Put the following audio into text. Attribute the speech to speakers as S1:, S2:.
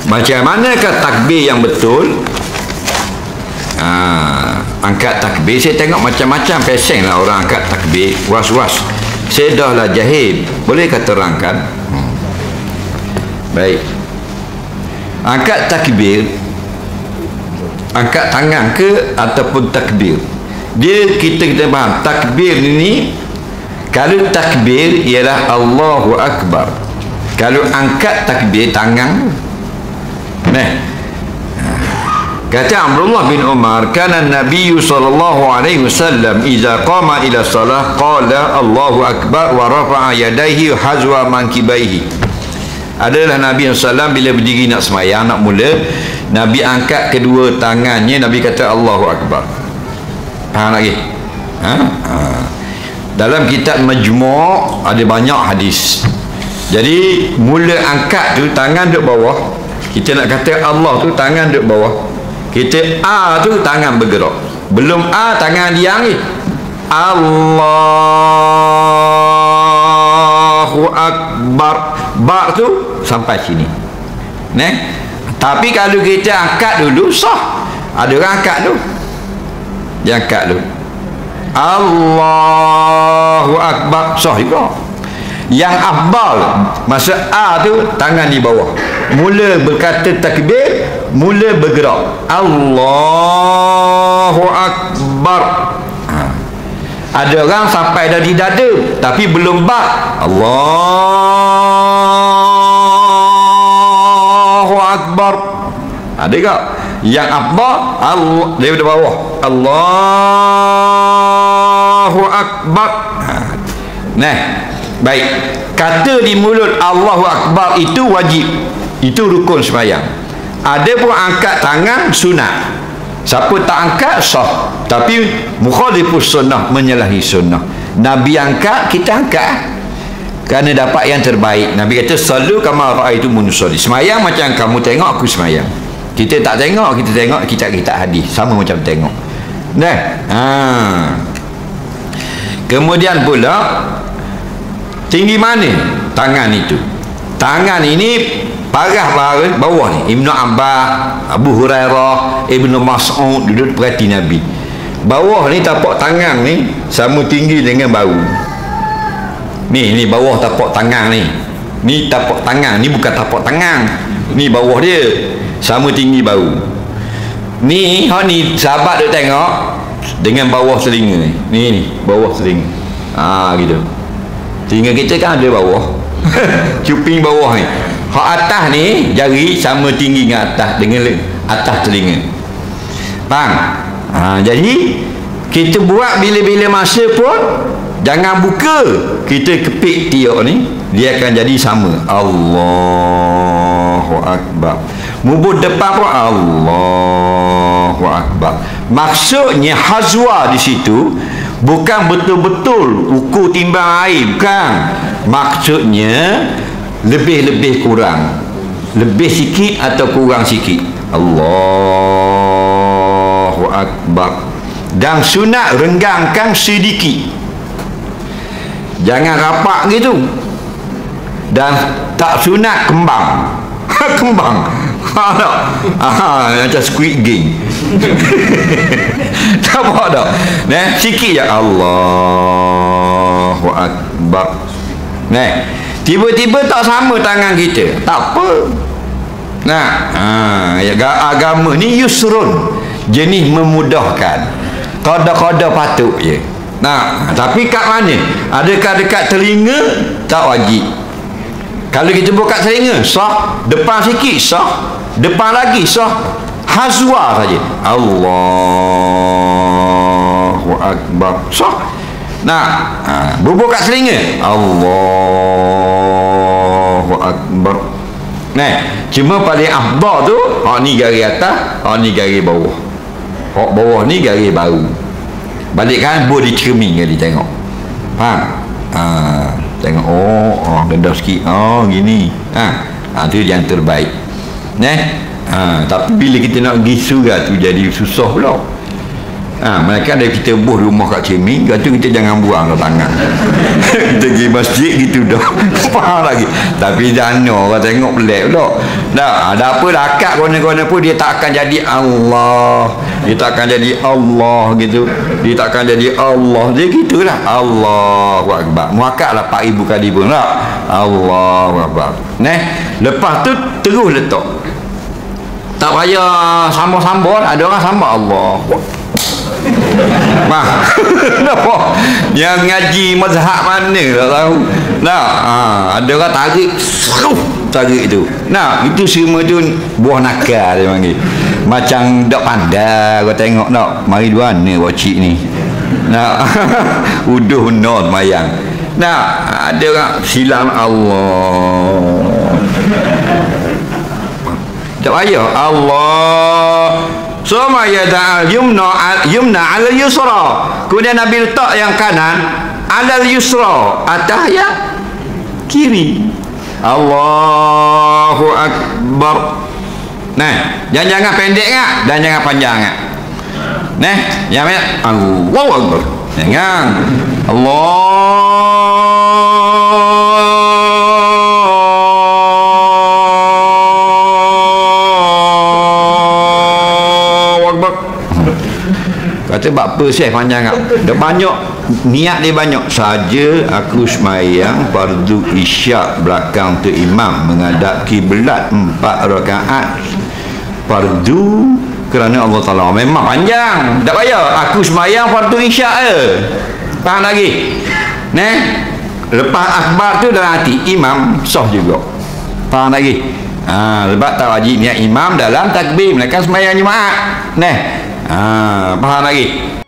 S1: Macam manakah takbir yang betul? Angkat takbir, saya tengok macam-macam peseng lah orang angkat takbir, was-was. Saya dah lah jahil, boleh kata terangkan? Baik. Angkat takbir, angkat tangan ke ataupun takbir, kita faham takbir ini. Kalau takbir ialah Allahu Akbar, kalau angkat takbir tangan. Kata Abdullah bin Umar, kana Nabi sallallahu alaihi wasallam idza qama ila salah qala Allahu Akbar wa rafa'a yadayhi hazwa mankibaihi. Adalah Nabi SAW bila berdiri nak sembahyang, nak mula, Nabi angkat kedua tangannya, Nabi kata Allahu Akbar. Faham lagi? Dalam kitab Majmu' ada banyak hadis. Jadi mula angkat tu tangan duduk bawah. Kita nak kata Allah tu tangan duduk bawah. Kita A tu tangan bergerak. Belum A tangan diam ni. Allahu Akbar. Bar tu sampai sini. Tapi kalau kita angkat dulu sah. Ada orang angkat tu. Dia angkat dulu. Allahu Akbar, sah juga. Yang afdal masa A tu tangan di bawah. Mula berkata takbir, mula bergerak. Allahu Akbar. Ada orang sampai dah di dada tapi belum ba. Allahu Akbar. Ada tak? Yang afdal daripada bawah. Allahu Akbar. Baik, kata di mulut Allahu Akbar itu wajib, itu rukun sembahyang. Ada pun angkat tangan sunat. Siapa tak angkat sah, tapi mukhalifus sunnah, menyalahi sunnah. Nabi angkat, kita angkat kerana dapat yang terbaik. Nabi kata sallu kama raaitumuni usolli. Sembahyang macam kamu tengok aku sembahyang. Kita tak tengok, kita tengok kita hadis, sama macam tengok. Kemudian pula tinggi mana tangan itu? Tangan ini parah bawah ni. Ibnu Abbas, Abu Hurairah, Ibnu Mas'ud duduk perhati Nabi. Bawah ni tapak tangan ni sama tinggi dengan bahu. Ni bawah tapak tangan ni. Ni tapak tangan, ni bukan tapak tangan. Ni bawah dia sama tinggi bahu. Ni sahabat duk tengok dengan bawah telinga ni. Ni bawah telinga. Gitu. Telinga kita kan ada bawah. Cuping bawah ni. Hak atas ni jari sama tinggi dengan atas, dengan atas telinga. Faham? Jadi kita buat bila-bila masa pun jangan buka. Kita kepik tiok ni, dia akan jadi sama. Allahu Akbar. Mubur depan pun Allahu Akbar. Maksudnya hazwa di situ bukan betul-betul ukur timbang air, bukan. Maksudnya lebih-lebih kurang, lebih sikit atau kurang sikit. Allahu Akbar. Dan sunat renggangkan sedikit, jangan rapat gitu. Dan tak sunat kembang. Kembang macam Squid Game. Tak apa dah. Sikit je. Allahu Akbar. Tiba-tiba tak sama tangan kita, tak apa. Agama ni yusrun, jenis memudahkan. Qada-qada patut je. Tapi kat mana? Adakah dekat telinga? Tak wajib. Kalau kita buka telinga sah, depan sikit sah, depan lagi sah, hazwa saja. Allahu Akbar sah. Bubuk kat telinga Allahu Akbar. Cuma paling afdal tu hak ni garis atas, hak ni garis bawah. Hak bawah ni garis bahu. Balik kan boleh cermin kali tengok. Faham? Tengok rendah sikit. Gini. Tu yang terbaik. Tapi bila kita nak pergi surah tu jadi susah pula. Mereka ada kita buh rumah kat sini, lepas tu kita jangan buang ke tangan. Kita pergi masjid gitu dah. Faham lagi. Tapi jana orang tengok pelik pula. Dah, ada apa dah akad kona-kona pun dia tak akan jadi Allah. Dia tak akan jadi Allah gitu. Dia tak akan jadi Allah. Dia gitulah. Allahu Akbar. Muakadlah 4,000 kali pun tak. Allahu Akbar. Lepas tu terus letak. Tak payah sambung-sambung, ada orang sambung Allah. Kenapa? Yang ngaji mazhab mana tak tahu. Ada orang tarik itu. Itu semua tu buah nakal dia panggil. Macam dak pandai kau tengok tak. Mari dua ni wacik ni. Uduh non mayang. Ada orang silam Allah. Tak payah Allah. Suma yada'al yumna 'ala al-yusra. Kemudian Nabi letak yang kanan 'ala al-yusra, atas yang kiri. Allahu Akbar. Jangan pendek ngak dan jangan panjang ngak. Yang mana? Allahu Akbar. Jangan. Kata bapa Syekh panjang tak? Dah banyak niat dia banyak. Saja aku sembahyang fardu isyak belakang tu imam menghadap kiblat 4 rakaat fardu kerana Allah Taala. Memang panjang. Tak payah aku sembahyang fardu isyak je. Faham lagi? Lepas akbar tu dalam hati imam sah juga. Faham lagi? Lepas tak wajib niat imam dalam takbir melainkan sembahyang Jumaat. Faham lagi?